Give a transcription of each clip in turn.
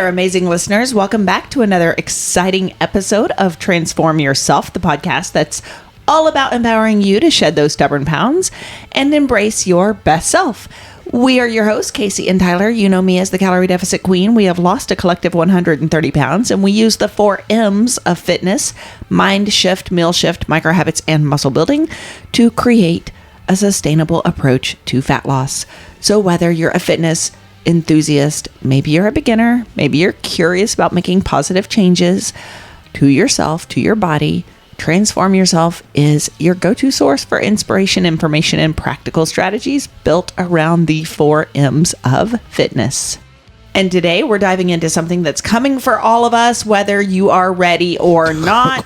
there, amazing listeners. Welcome back to another exciting episode of Transform Yourself, the podcast that's all about empowering you to shed those stubborn pounds and embrace your best self. We are your hosts, Kacy and Tyler. You know me as the Calorie Deficit Queen. We have lost a collective 130 pounds, and we use the 4 M's of fitness: mind shift, meal shift, micro habits, and muscle building to create a sustainable approach to fat loss. So whether you're a fitness enthusiast, maybe you're a beginner, maybe you're curious about making positive changes to yourself, to your body, Transform Yourself is your go-to source for inspiration, information, and practical strategies built around the 4 M's of fitness. And today we're diving into something that's coming for all of us, whether you are ready or not.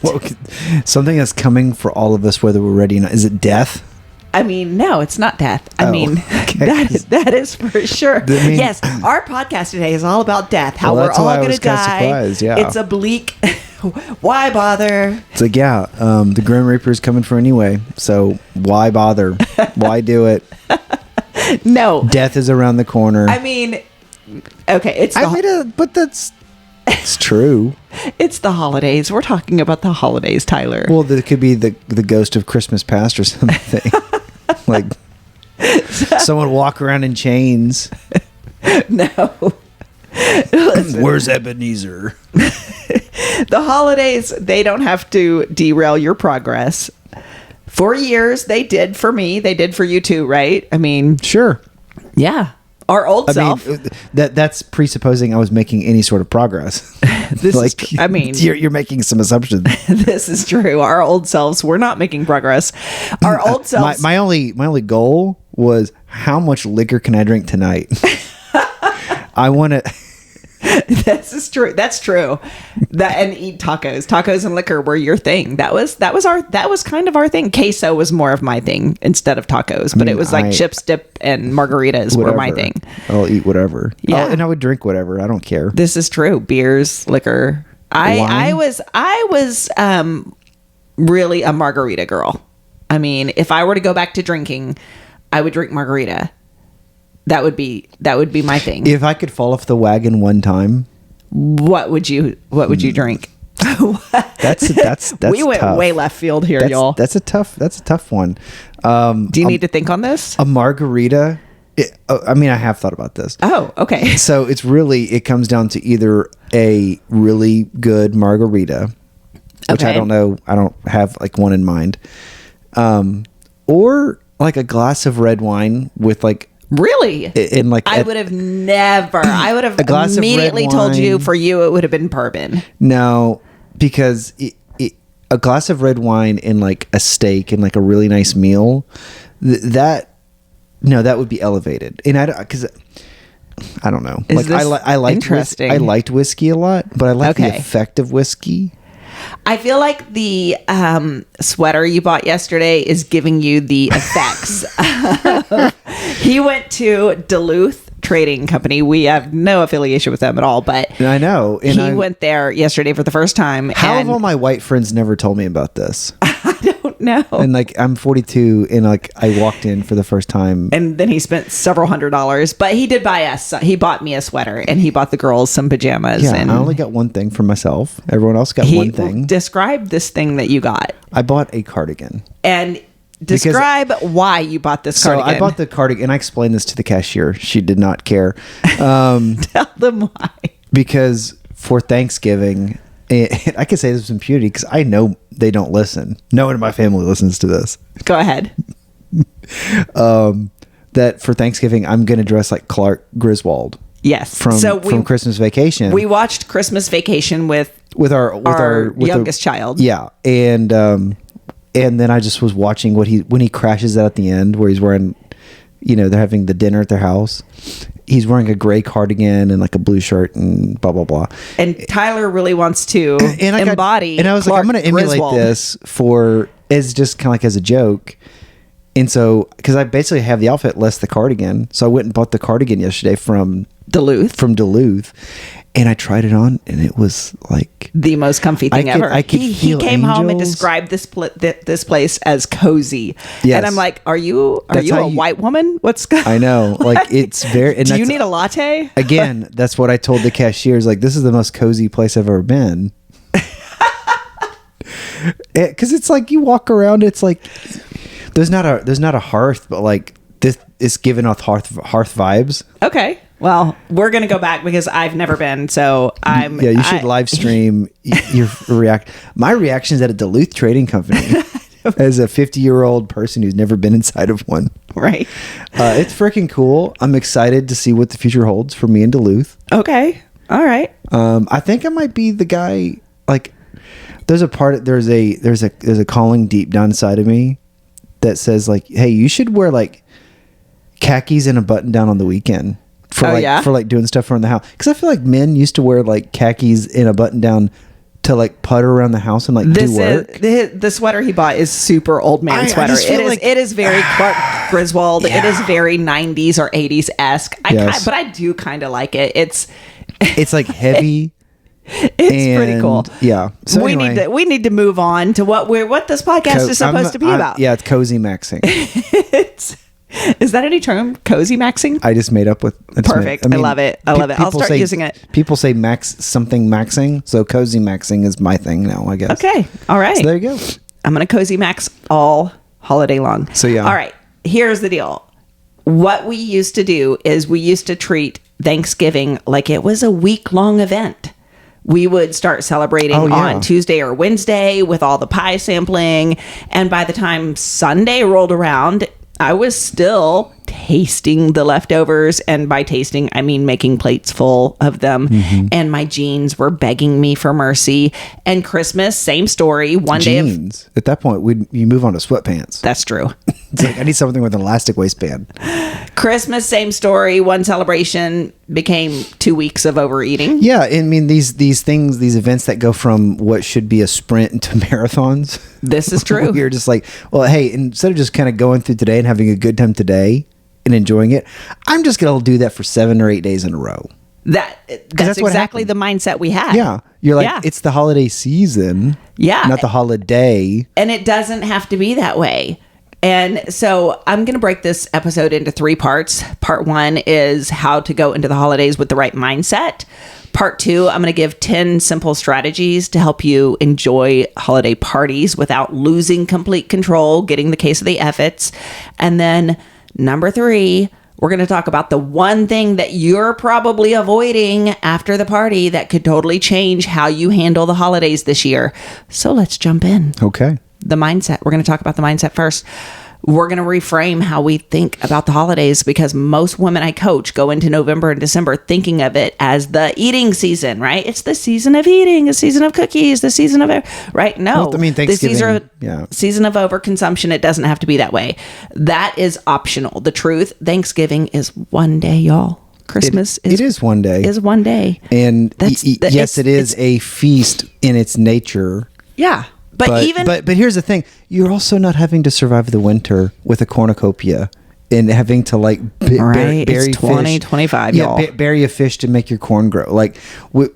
Something that's coming for all of us, whether we're ready or not. Is it death? I mean, no, it's not death. That is for sure. Yes, our podcast today is all about death. How we're all going to die. It's a bleak. Why bother? It's like, the Grim Reaper is coming for anyway. So why bother? Why do it? No. Death is around the corner. I mean, okay. But it's true. It's the holidays. We're talking about the holidays, Tyler. Well, it could be the ghost of Christmas past or something. Like someone walk around in chains. No. Listen. Where's Ebenezer? The holidays, they don't have to derail your progress. For years, they did for me. They did for you too, right? I mean, sure. Yeah. Our old self. That's presupposing I was making any sort of progress. You're making some assumptions. This is true. Our old selves were not making progress. Our old selves. My only goal was, how much liquor can I drink tonight? I want to. This is true. That's true. And eat tacos. Tacos and liquor were your thing. That was kind of our thing. Queso was more of my thing instead of tacos, but it was like chips, dip, and margaritas were my thing. I'll eat whatever. Yeah. And I would drink whatever. I don't care. This is true. Beers, liquor. I was really a margarita girl. I mean, if I were to go back to drinking, I would drink margarita. That would be my thing. If I could fall off the wagon one time, what would you drink? That's we went tough. Way left field here, y'all. That's a tough one. Do you need to think on this? A margarita. I have thought about this. Oh, okay. So it comes down to either a really good margarita, which I don't know. I don't have like one in mind, or like a glass of red wine with like. Really? I would have never. I would have immediately told you. For you, it would have been bourbon. No, because a glass of red wine and like a steak and like a really nice meal, that would be elevated. And I don't know. I liked whiskey a lot, but I like the effect of whiskey. I feel like the sweater you bought yesterday is giving you the effects. He went to Duluth Trading Company. We have no affiliation with them at all, but I know. And he went there yesterday for the first time. How have all my white friends never told me about this? I don't know. And like, I'm 42 and like I walked in for the first time. And then he spent several $100s, but he did buy us. He bought me a sweater and he bought the girls some pajamas. Yeah, and I only got one thing for myself. Everyone else got one thing. Describe this thing that you got. I bought a cardigan. And describe why you bought this cardigan. So I bought the cardigan, and I explained this to the cashier. She did not care. Tell them why. Because for Thanksgiving, and I can say this with impunity because I know they don't listen. No one in my family listens to this. Go ahead. That for Thanksgiving, I'm going to dress like Clark Griswold. Yes. From Christmas Vacation. We watched Christmas Vacation with our youngest child. Yeah. And then I just was watching when he crashes out at the end, where he's wearing, they're having the dinner at their house. He's wearing a gray cardigan and like a blue shirt and blah, blah, blah. And Tyler really wants to embody. And I was Clark like, I'm going to emulate Griswold. this as just kind of like as a joke. And so, because I basically have the outfit less the cardigan. So I went and bought the cardigan yesterday from Duluth. And I tried it on, and it was like the most comfy thing ever. I could he feel came home and angels. described this place as cozy. Yes. And I'm like, are you That's a how you- white woman? What's going I know, like it's very. And Do you that's- need a latte? Again, that's what I told the cashiers. Like, this is the most cozy place I've ever been. Because it's like you walk around, it's like there's not a hearth, but like this is giving off hearth vibes. Okay. Well, we're gonna go back because I've never been. So I'm. Yeah, you should live stream your My reactions at a Duluth trading company as a 50-year-old person who's never been inside of one. Right. It's freaking cool. I'm excited to see what the future holds for me in Duluth. Okay. All right. I think I might be the guy. Like, there's a calling deep down inside of me that says like, hey, you should wear like khakis and a button down on the weekend for like doing stuff around the house. Because I feel like men used to wear like khakis and a button down to like putter around the house and like do work. The sweater he bought is super old man sweater. It is very Clark Griswold. Yeah. It is very 90s or 80s esque. Yes. But I do kind of like it. It's like heavy. It's pretty cool. Yeah. So we anyway, need to move on to what this podcast is supposed to be about. Yeah, it's cozy maxing. Is that any term? Cozy maxing? I just made up with. Perfect. I love it. I love it. I'll start using it. People say something maxing, so cozy maxing is my thing now, I guess. Okay. All right. So there you go. I'm going to cozy max all holiday long. So yeah. All right. Here's the deal. What we used to do is we used to treat Thanksgiving like it was a week-long event. We would start celebrating on Tuesday or Wednesday with all the pie sampling. And by the time Sunday rolled around, I was still tasting the leftovers. And by tasting, I mean making plates full of them. Mm-hmm. And my jeans were begging me for mercy. And Christmas, same story. Jeans. At that point, you move on to sweatpants. That's true. It's like, I need something with an elastic waistband. Christmas, same story. One celebration became 2 weeks of overeating. Yeah, I mean these things, these events that go from what should be a sprint into marathons. This is true. You're just like, well, hey, instead of just kind of going through today and having a good time today and enjoying it, I'm just gonna do that for 7 or 8 days in a row. That's exactly the mindset we had. Yeah, you're like, it's the holiday season. Yeah, not the holiday. And it doesn't have to be that way. And so I'm going to break this episode into 3 parts. Part 1 is how to go into the holidays with the right mindset. Part 2, I'm going to give 10 simple strategies to help you enjoy holiday parties without losing complete control, getting the case of the efforts. And then number 3, we're going to talk about the one thing that you're probably avoiding after the party that could totally change how you handle the holidays this year. So let's jump in. Okay. The mindset. We're going to talk about the mindset first. We're going to reframe how we think about the holidays because most women I coach go into November and December thinking of it as the eating season, right? It's the season of eating, the season of cookies, the season of, right? No. Well, I mean, Thanksgiving, season of overconsumption. It doesn't have to be that way. That is optional. The truth, Thanksgiving is one day, y'all. Christmas is one day. Is one day. And yes, it is a feast in its nature. Yeah. But here's the thing: you're also not having to survive the winter with a cornucopia and having to like bury it's 20, fish. 25, y'all. Bury a fish to make your corn grow. Like we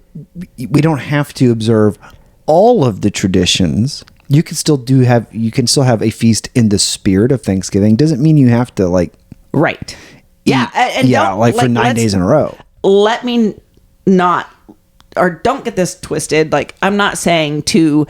don't have to observe all of the traditions. You can still have a feast in the spirit of Thanksgiving. Doesn't mean you have to like right. Yeah, and for 9 days in a row. Let me don't get this twisted. Like I'm not saying to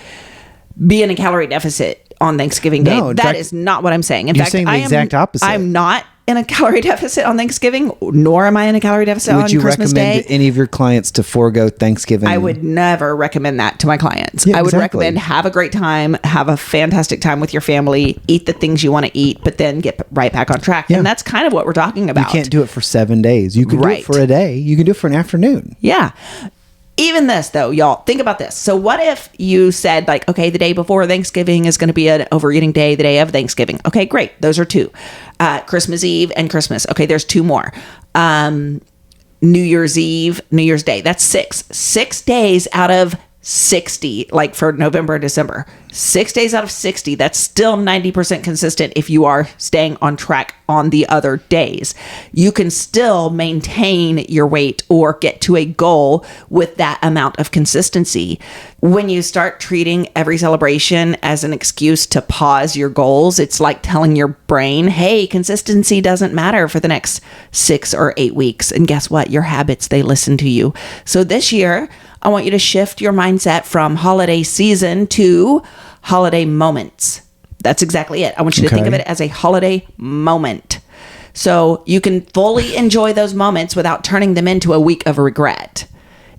be in a calorie deficit on Thanksgiving Day. No, that is not what I'm saying. In you're fact, saying the exact opposite. I'm not in a calorie deficit on Thanksgiving, nor am I in a calorie deficit on Christmas Day. Would you recommend any of your clients to forego Thanksgiving? I would never recommend that to my clients. Yeah, I would exactly. recommend have a great time, have a fantastic time with your family, eat the things you want to eat, but then get right back on track. Yeah. And that's kind of what we're talking about. You can't do it for 7 days. You can do it for a day. You can do it for an afternoon. Yeah. Even this, though, y'all, think about this. So what if you said, like, okay, the day before Thanksgiving is going to be an overeating day, the day of Thanksgiving. Okay, great. Those are 2. Christmas Eve and Christmas. Okay, there's 2 more. New Year's Eve, New Year's Day. That's 6. 6 days out of 60, like for November, December, 6 days out of 60, that's still 90% consistent if you are staying on track on the other days. You can still maintain your weight or get to a goal with that amount of consistency. When you start treating every celebration as an excuse to pause your goals, it's like telling your brain, hey, consistency doesn't matter for the next 6 or 8 weeks. And guess what? Your habits, they listen to you. So this year, I want you to shift your mindset from holiday season to holiday moments. That's exactly it. I want you to think of it as a holiday moment. So you can fully enjoy those moments without turning them into a week of regret.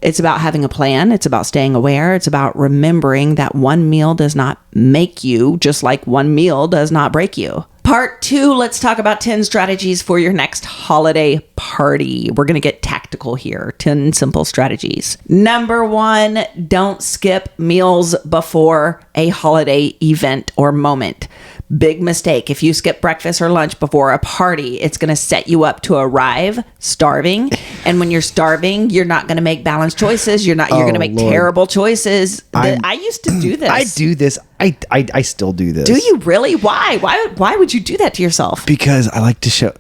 It's about having a plan. It's about staying aware. It's about remembering that one meal does not make you, just like one meal does not break you. Part 2, let's talk about 10 strategies for your next holiday party. We're going to get tactical here. 10 simple strategies. Number 1, don't skip meals before a holiday event or moment. Big mistake. If you skip breakfast or lunch before a party, it's going to set you up to arrive starving. And when you're starving, you're not going to make balanced choices. You're going to make terrible choices. I used to do this. I do this. I still do this. Do you really? Why? Why would you do that to yourself? Because I like to show.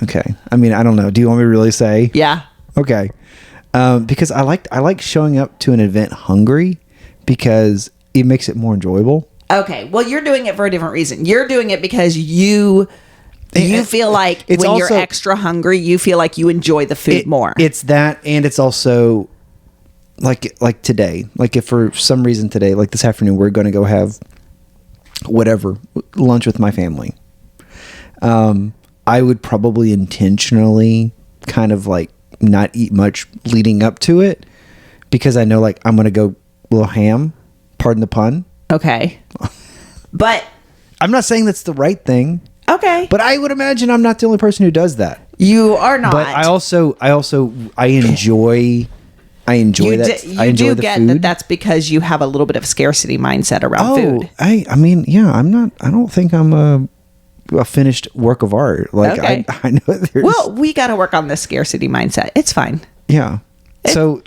Okay. I mean, I don't know. Do you want me to really say? Yeah. Okay. Because I like showing up to an event hungry because it makes it more enjoyable. Okay, well, you're doing it for a different reason. You're doing it because you feel like when you're extra hungry, you feel like you enjoy the food more. It's that, and it's also like today. Like if for some reason today, like this afternoon, we're going to go have whatever lunch with my family. I would probably intentionally kind of like not eat much leading up to it because I know like I'm going to go a little ham. Pardon the pun. Okay. But I'm not saying that's the right thing. Okay. But I would imagine I'm not the only person who does that. You are not. But I enjoy that. You I enjoy do the get food. that that's because you have a little bit of scarcity mindset around food. I mean, yeah, I don't think I'm a finished work of art. Like okay. I know there's. Well, we got to work on this scarcity mindset. It's fine. Yeah. So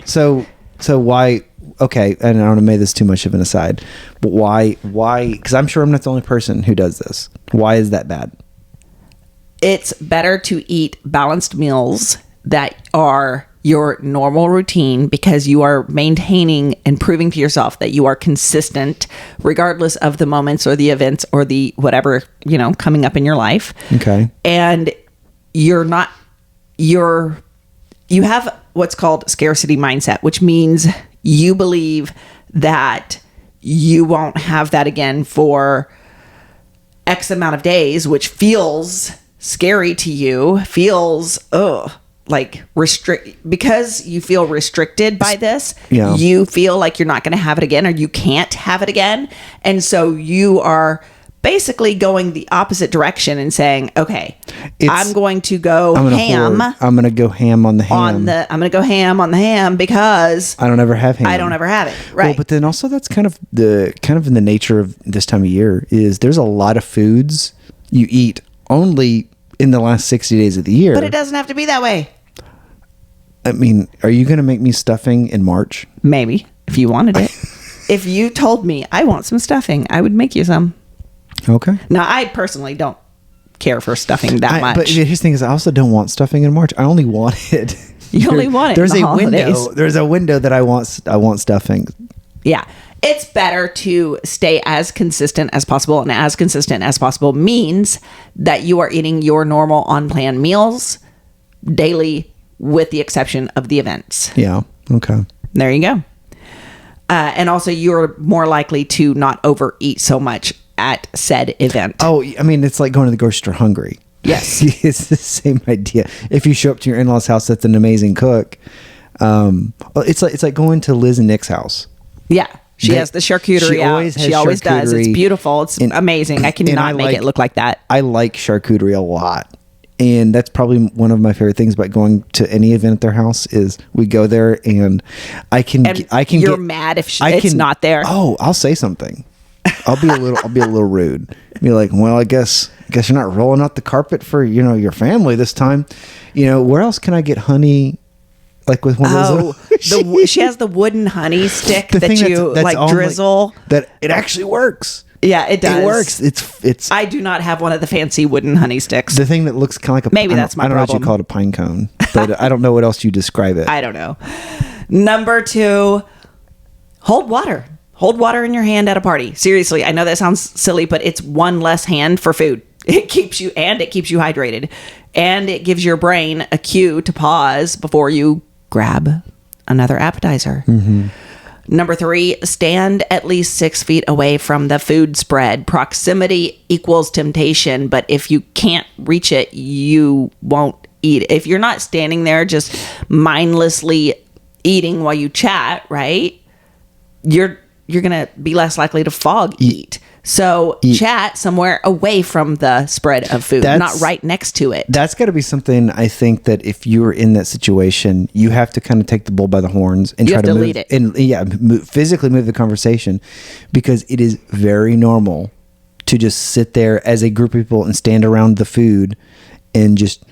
why? Okay, and I don't want to make this too much of an aside, but why? Because I'm sure I'm not the only person who does this. Why is that bad? It's better to eat balanced meals that are your normal routine because you are maintaining and proving to yourself that you are consistent regardless of the moments or the events or the whatever, coming up in your life. Okay. And you have what's called scarcity mindset, which means you believe that you won't have that again for X amount of days, which feels scary to you, feels, like because you feel restricted by this. Yeah. You feel like you're not going to have it again or you can't have it again. And so you are basically going the opposite direction and saying, okay, I'm going to go ham. I'm going to go ham on the ham. I'm going to go ham on the ham because I don't ever have ham. I don't ever have it. Right. Well, but then also that's kind of in the nature of this time of year is there's a lot of foods you eat only in the last 60 days of the year. But it doesn't have to be that way. I mean, are you going to make me stuffing in March? Maybe, if you wanted it. If you told me I want some stuffing, I would make you some. Okay. Now, I personally don't care for stuffing that much. But here's the thing: is I also don't want stuffing in March. I only want it. You only want it. There's in the a holidays. window. There's a window that I want stuffing. Yeah, it's better to stay as consistent as possible, and as consistent as possible means that you are eating your normal on-plan meals daily, with the exception of the events. Yeah. Okay. There you go. And also, you're more likely to not overeat so much at said event. Oh, I mean, it's like going to the grocery store hungry. Yes. It's the same idea. If you show up to your in-laws' house that's an amazing cook, it's like going to Liz and Nick's house. Yeah. She has the charcuterie out. She always does. It's beautiful. It's amazing. I cannot make it look like that. I like charcuterie a lot. And that's probably one of my favorite things about going to any event at their house is we go there and I can you're mad if it's not there. Oh, I'll say something. I'll be a little rude. Be like, well, I guess you're not rolling out the carpet for, your family this time. Where else can I get honey Like with one of those. She has the wooden honey stick The that thing you that's like on, drizzle. that it actually works. Yeah, it does. It works. It's. I do not have one of the fancy wooden honey sticks. The thing that looks kind of like a. Maybe that's my I don't know what problem. you call it, a pine cone, but I don't know what else you describe it. I don't know. Number 2, hold water. Hold water in your hand at a party. Seriously, I know that sounds silly, but it's one less hand for food. It keeps you hydrated, and it gives your brain a cue to pause before you grab another appetizer. Mm-hmm. Number 3, stand at least 6 feet away from the food spread. Proximity equals temptation, but if you can't reach it, you won't eat. If you're not standing there just mindlessly eating while you chat, right? You're going to be less likely to fog eat. So chat somewhere away from the spread of food, not right next to it. That's got to be something, I think, that if you're in that situation, you have to kind of take the bull by the horns and try to lead it. And physically move the conversation, because it is very normal to just sit there as a group of people and stand around the food and just,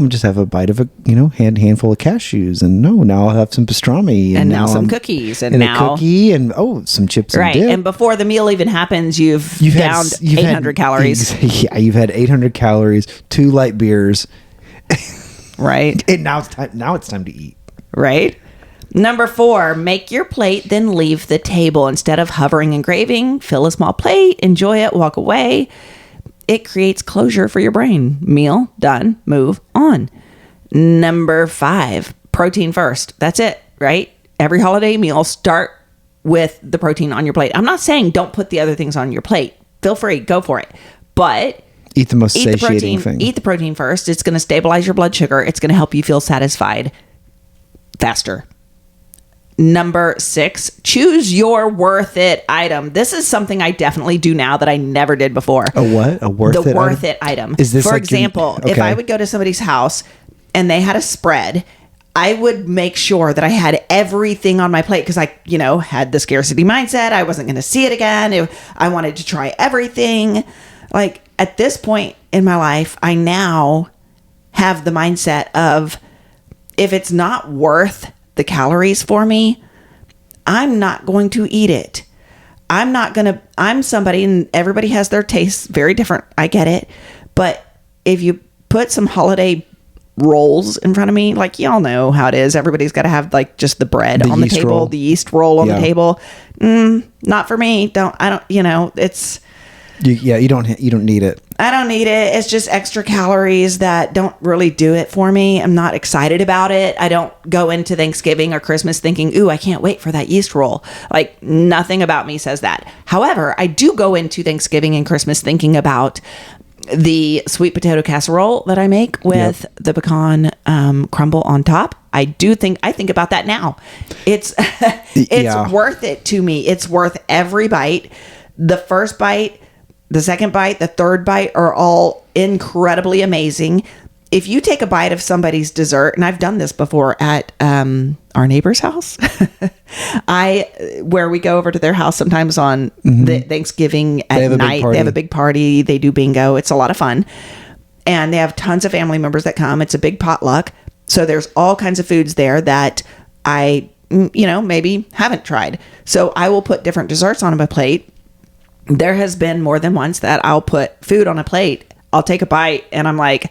just have a bite of a handful of cashews, and now I'll have some pastrami, and now some cookies, and now a cookie, and some chips, right, and dip. and before the meal even happens, you've downed 800 calories. Yeah, you've had 800 calories, 2 light beers, right? And now it's time to eat. Right. Number 4, make your plate, then leave the table. Instead of hovering and craving, fill a small plate, enjoy it, walk away. It creates closure for your brain. Meal done, move on. Number 5, protein first. That's it, right? Every holiday meal, start with the protein on your plate. I'm not saying don't put the other things on your plate. Feel free, go for it. But eat the most satiating thing. Eat the protein first. It's going to stabilize your blood sugar. It's going to help you feel satisfied faster. Number 6, choose your worth it item. This is something I definitely do now that I never did before. A what? A worth it item? Is this, for example, if I would go to somebody's house and they had a spread, I would make sure that I had everything on my plate, because I, had the scarcity mindset. I wasn't going to see it again. I wanted to try everything. Like, at this point in my life, I now have the mindset of, if it's not worth the calories for me, I'm not going to eat it. I'm somebody, and everybody has their tastes very different. I get it. But if you put some holiday rolls in front of me, like, y'all know how it is. Everybody's got to have like just the bread on the table, the yeast roll on the table. Not for me. It's, you don't need it. I don't need it. It's just extra calories that don't really do it for me. I'm not excited about it. I don't go into Thanksgiving or Christmas thinking, ooh, I can't wait for that yeast roll. Like, nothing about me says that. However, I do go into Thanksgiving and Christmas thinking about the sweet potato casserole that I make with the pecan crumble on top. I think about that now. It's worth it to me. It's worth every bite. The first bite, the second bite, the third bite are all incredibly amazing. If you take a bite of somebody's dessert, and I've done this before at our neighbor's house, where we go over to their house sometimes on the Thanksgiving at night. They have a big party. They do bingo. It's a lot of fun. And they have tons of family members that come. It's a big potluck. So there's all kinds of foods there that I, maybe haven't tried. So I will put different desserts on my plate. There has been more than once that I'll put food on a plate. I'll take a bite and I'm like,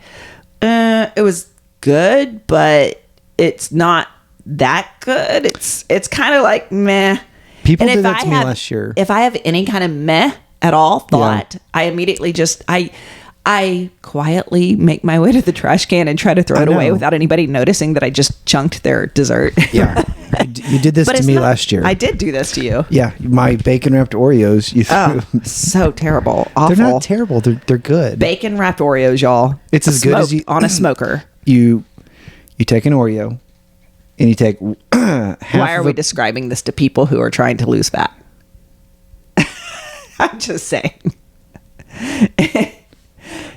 it was good, but it's not that good. It's kind of like meh. People did that to me last year. If I have any kind of meh at all thought, I immediately just, I quietly make my way to the trash can and try to throw it away without anybody noticing that I just chunked their dessert. Yeah. You did this to me last year. I did do this to you. Yeah. My bacon wrapped Oreos. You threw. So terrible. Awful. They're not terrible. They're good. Bacon wrapped Oreos, y'all. It's as good as you on a smoker. You take an Oreo and you take half. Why are we describing this to people who are trying to lose fat? I'm just saying.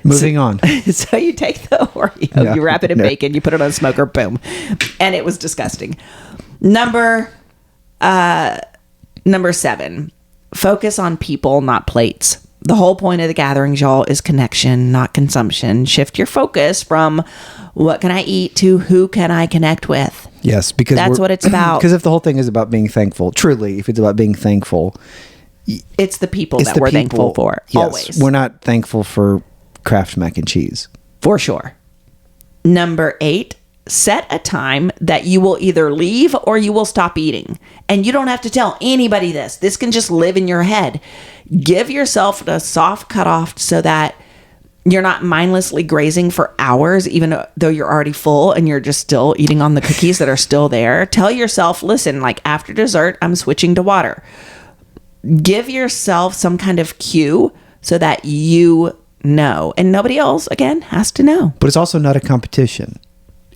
Moving on. So you take the Oreo, you wrap it in bacon, you put it on a smoker, boom. And it was disgusting. Number 7, focus on people, not plates. The whole point of the gatherings, y'all, is connection, not consumption. Shift your focus from what can I eat to who can I connect with. Yes, because that's what it's about. Because if the whole thing is about being thankful, truly, if it's about being thankful, it's the people that we're thankful for. Yes, always. We're not thankful for Kraft mac and cheese. For sure. Number 8, set a time that you will either leave or you will stop eating. And you don't have to tell anybody this. This can just live in your head. Give yourself a soft cutoff so that you're not mindlessly grazing for hours, even though you're already full and you're just still eating on the cookies that are still there. Tell yourself, listen, like after dessert, I'm switching to water. Give yourself some kind of cue so that you know. And nobody else, again, has to know. But it's also not a competition.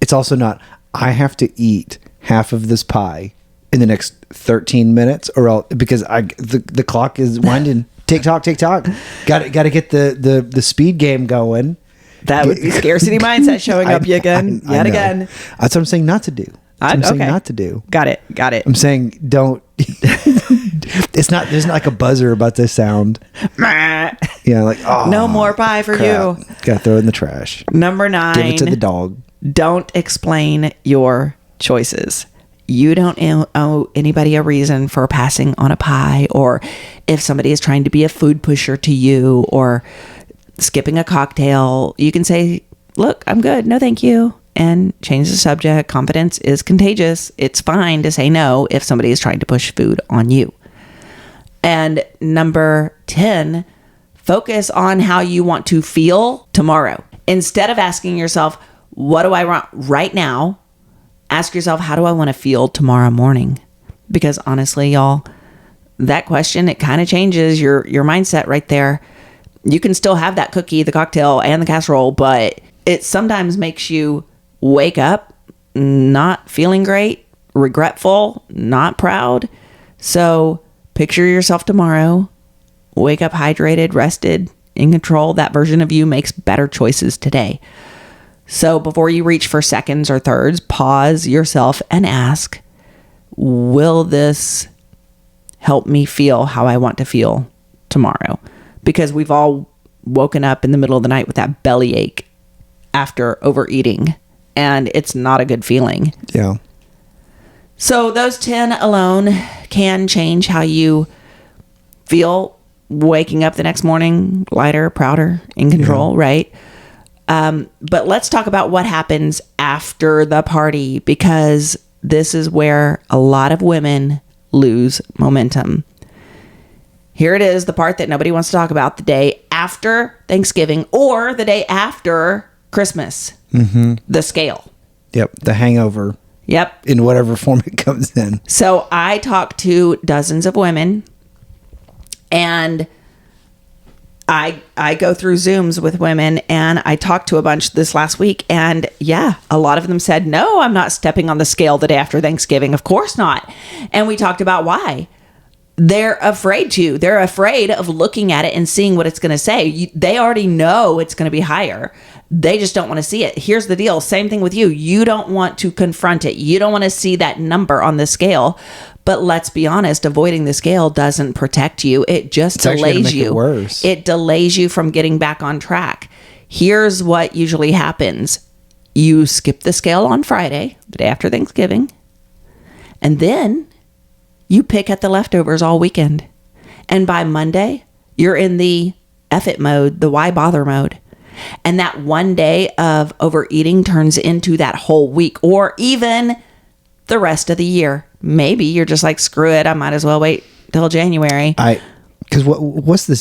It's also not, I have to eat half of this pie in the next 13 minutes or else, because the clock is winding. Tick-tock. Got to get the speed game going. That would be scarcity mindset showing up yet again. That's what I'm saying not to do. I'm saying not to do. Got it. I'm saying don't. There's not like a buzzer about to sound. Yeah, like, oh, no more pie for crap. you. Gotta throw it in the trash. Number 9. Give it to the dog. Don't explain your choices. You don't owe anybody a reason for passing on a pie, or if somebody is trying to be a food pusher to you or skipping a cocktail, you can say, look, I'm good. No, thank you. And change the subject. Confidence is contagious. It's fine to say no if somebody is trying to push food on you. And number 10, focus on how you want to feel tomorrow. Instead of asking yourself, what do I want right now? Ask yourself, how do I want to feel tomorrow morning? Because honestly, y'all, that question, it kind of changes your mindset right there. You can still have that cookie, the cocktail, and the casserole, but it sometimes makes you wake up not feeling great, regretful, not proud. So picture yourself tomorrow, wake up hydrated, rested, in control. That version of you makes better choices today. So before you reach for seconds or thirds, pause yourself and ask, will this help me feel how I want to feel tomorrow? Because we've all woken up in the middle of the night with that bellyache after overeating, and it's not a good feeling. Yeah. So those 10 alone can change how you feel waking up the next morning, lighter, prouder, in control, right? But let's talk about what happens after the party, because this is where a lot of women lose momentum. Here it is, the part that nobody wants to talk about, the day after Thanksgiving or the day after Christmas. Mm-hmm. The scale. Yep. The hangover. Yep. In whatever form it comes in. So I talked to dozens of women, and I go through Zooms with women, and I talked to a bunch this last week, and yeah, a lot of them said, no, I'm not stepping on the scale the day after Thanksgiving. Of course not. And we talked about why. They're afraid to. They're afraid of looking at it and seeing what it's going to say. They already know it's going to be higher. They just don't want to see it. Here's the deal. Same thing with you. You don't want to confront it. You don't want to see that number on the scale. But let's be honest, avoiding the scale doesn't protect you. It just delays you. It worse. It delays you from getting back on track. Here's what usually happens. You skip the scale on Friday, the day after Thanksgiving, and then you pick at the leftovers all weekend. And by Monday, you're in the F it mode, the why bother mode. And that one day of overeating turns into that whole week, or even the rest of the year. Maybe you're just like, screw it, I might as well wait till January. Because what's the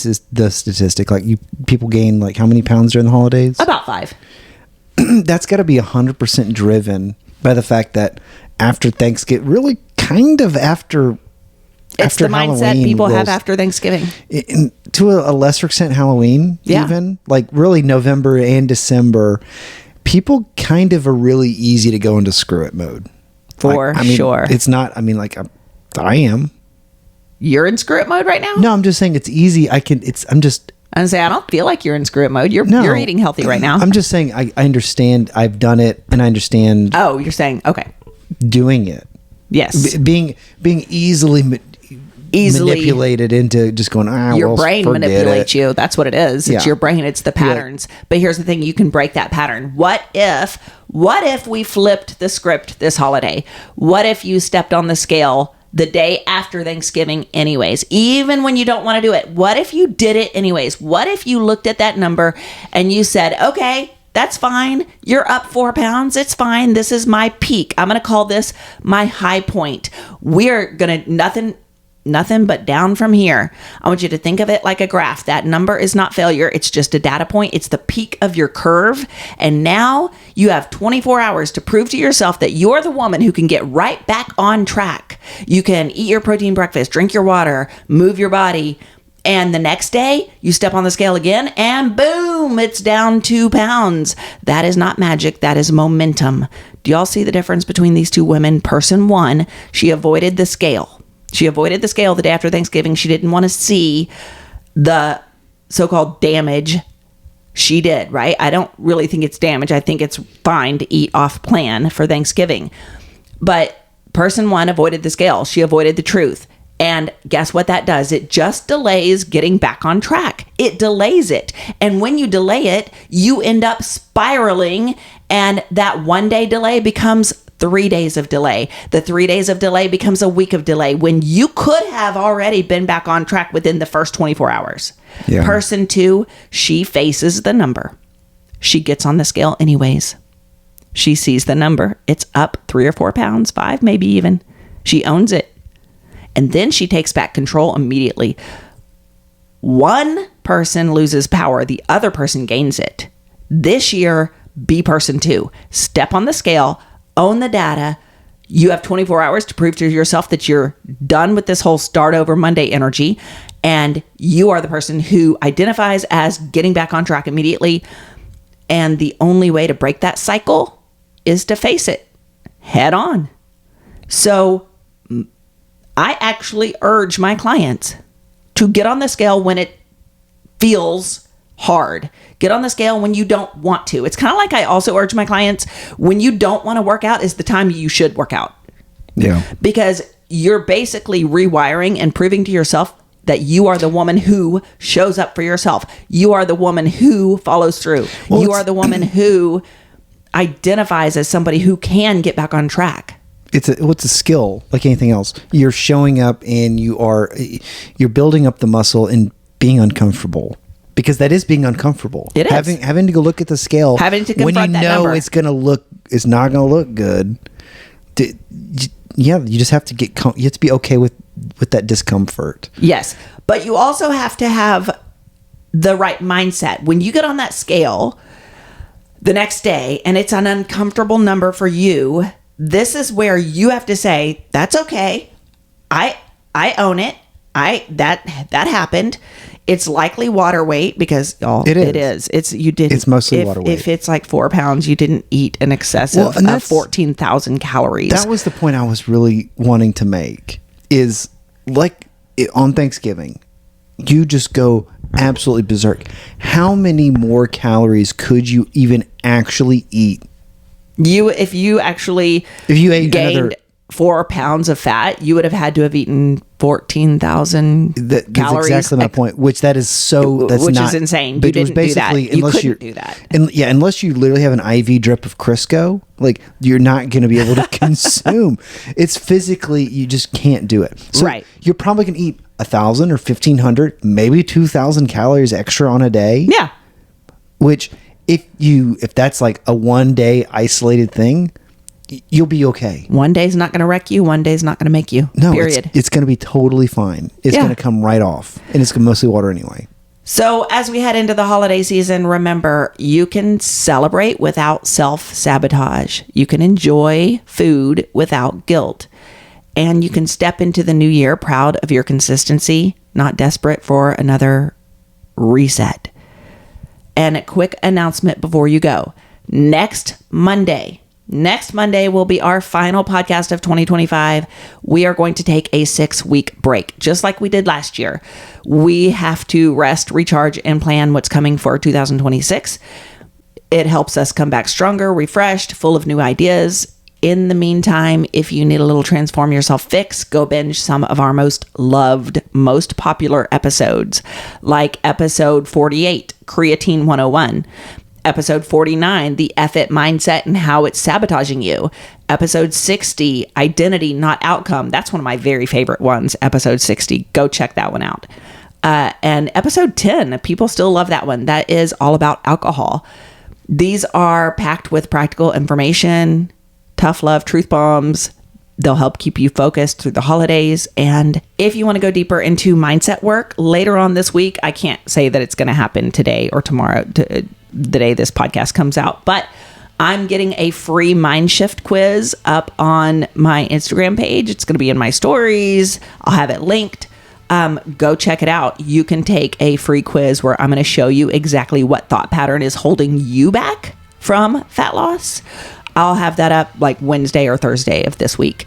statistic? Like, people gain like how many pounds during the holidays? About 5. That's got to be 100% driven by the fact that after Thanksgiving, really kind of after the mindset Halloween people have after Thanksgiving. To a lesser extent, Halloween, even like really November and December, people kind of are really easy to go into screw it mode. For sure. It's not, I am. You're in screw it mode right now? No, I'm just saying it's easy. I'm say I don't feel like you're in screw it mode. You're eating healthy right now. I'm just saying I understand. I've done it, and I understand. Oh, you're saying okay. Doing it. Yes. Being easily easily manipulated into just going, your brain manipulates you. That's what it is. It's Yeah. your brain. It's the patterns. But here's the thing. You can break that pattern. What if we flipped the script this holiday? What if you stepped on the scale the day after Thanksgiving anyways, even when you don't want to do it? What if you did it anyways? What if you looked at that number and you said, okay, that's fine. You're up 4 pounds. It's fine. This is my peak. I'm going to call this my high point. We're going to nothing but down from here. I want you to think of it like a graph. That number is not failure. It's just a data point. It's the peak of your curve. And now you have 24 hours to prove to yourself that you're the woman who can get right back on track. You can eat your protein breakfast, drink your water, move your body. And the next day you step on the scale again and boom, it's down 2 pounds. That is not magic. That is momentum. Do y'all see the difference between these two women? Person one, she avoided the scale. She avoided the scale the day after Thanksgiving. She didn't want to see the so-called damage. She did, right? I don't really think it's damage. I think it's fine to eat off plan for Thanksgiving. But person one avoided the scale. She avoided the truth. And guess what that does? It just delays getting back on track. It delays it. And when you delay it, you end up spiraling. And that 1 day delay becomes 3 days of delay. The 3 days of delay becomes a week of delay when you could have already been back on track within the first 24 hours. Yeah. Person two, she faces the number. She gets on the scale anyways. She sees the number. It's up 3 or 4 pounds, 5 maybe even. She owns it. And then she takes back control immediately. One person loses power. The other person gains it. This year, be person two. Step on the scale. Own the data. You have 24 hours to prove to yourself that you're done with this whole start over Monday energy. And you are the person who identifies as getting back on track immediately. And the only way to break that cycle is to face it head on. So I actually urge my clients to get on the scale when it feels hard. Get on the scale when you don't want to. It's kind of like I also urge my clients, when you don't want to work out is the time you should work out. Yeah. Because you're basically rewiring and proving to yourself that you are the woman who shows up for yourself. You are the woman who follows through. Well, you are the woman who identifies as somebody who can get back on track. It's a skill like anything else. You're showing up and you're building up the muscle and being uncomfortable, because that is being uncomfortable. It is having to go look at the scale, having to confront when you that know number. it's not going to look good. You just have to you have to be okay with that discomfort. Yes, but you also have to have the right mindset when you get on that scale the next day and it's an uncomfortable number for you. This is where you have to say, that's okay. I own it. That happened. It's likely water weight because it is. It's mostly water weight. If it's like 4 pounds, you didn't eat in excess of 14,000 calories. That was the point I was really wanting to make, is like on Thanksgiving, you just go absolutely berserk. How many more calories could you even actually eat? If you ate gained 4 pounds of fat, you would have had to have eaten 14,000 calories. That's exactly my point. Which is insane. But you didn't do that. You couldn't do that. Unless you literally have an IV drip of Crisco, like, you're not going to be able to consume. It's physically, you just can't do it. So right. You're probably going to eat 1,000 or 1,500, maybe 2,000 calories extra on a day. Yeah. Which, if that's like a 1 day isolated thing, you'll be okay. 1 day's not going to wreck you. 1 day's not going to make you. No, period. It's going to be totally fine. It's going to come right off, and it's mostly water anyway. So as we head into the holiday season, remember, you can celebrate without self-sabotage. You can enjoy food without guilt. And you can step into the new year proud of your consistency, not desperate for another reset. And a quick announcement before you go. Next Monday will be our final podcast of 2025. We are going to take a 6-week break, just like we did last year. We have to rest, recharge, and plan what's coming for 2026. It helps us come back stronger, refreshed, full of new ideas. In the meantime, if you need a little Transform Yourself fix, go binge some of our most loved, most popular episodes, like episode 48, Creatine 101, episode 49, the F-It mindset and how it's sabotaging you, episode 60, identity, not outcome. That's one of my very favorite ones, episode 60. Go check that one out. And episode 10, people still love that one. That is all about alcohol. These are packed with practical information, tough love, truth bombs. They'll help keep you focused through the holidays. And if you want to go deeper into mindset work later on this week, I can't say that it's going to happen today or tomorrow, the day this podcast comes out, but I'm getting a free mind shift quiz up on my Instagram page. It's going to be in my stories. I'll have it linked. Go check it out. You can take a free quiz where I'm going to show you exactly what thought pattern is holding you back from fat loss. I'll have that up like Wednesday or Thursday of this week.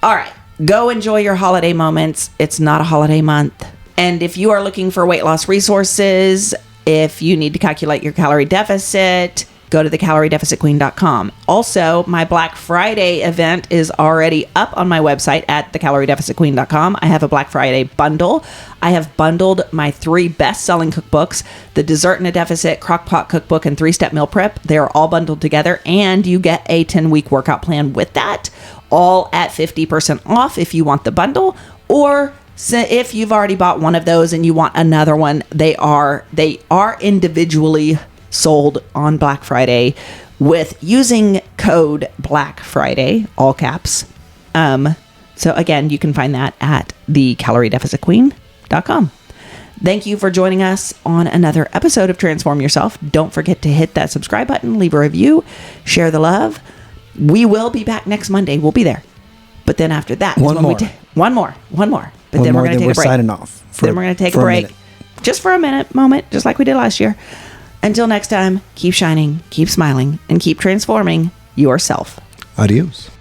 All right. Go enjoy your holiday moments. It's not a holiday month. And if you are looking for weight loss resources, if you need to calculate your calorie deficit, go to thecaloriedeficitqueen.com. Also, my Black Friday event is already up on my website at thecaloriedeficitqueen.com. I have a Black Friday bundle. I have bundled my 3 best-selling cookbooks, the Dessert in a Deficit, Crock-Pot Cookbook, and 3-Step Meal Prep. They are all bundled together, and you get a 10-week workout plan with that, all at 50% off if you want the bundle, or if you've already bought one of those and you want another one, they are individually sold on Black Friday with using code Black Friday, all caps. So again, you can find that at thecaloriedeficitqueen.com. Thank you for joining us on another episode of Transform Yourself. Don't forget to hit that subscribe button, leave a review, share the love. We will be back next Monday. We'll be there. But then after that, one more. But then we're going to take a break. Signing off. Then we're going to take a break. Just for a moment, just like we did last year. Until next time, keep shining, keep smiling, and keep transforming yourself. Adios.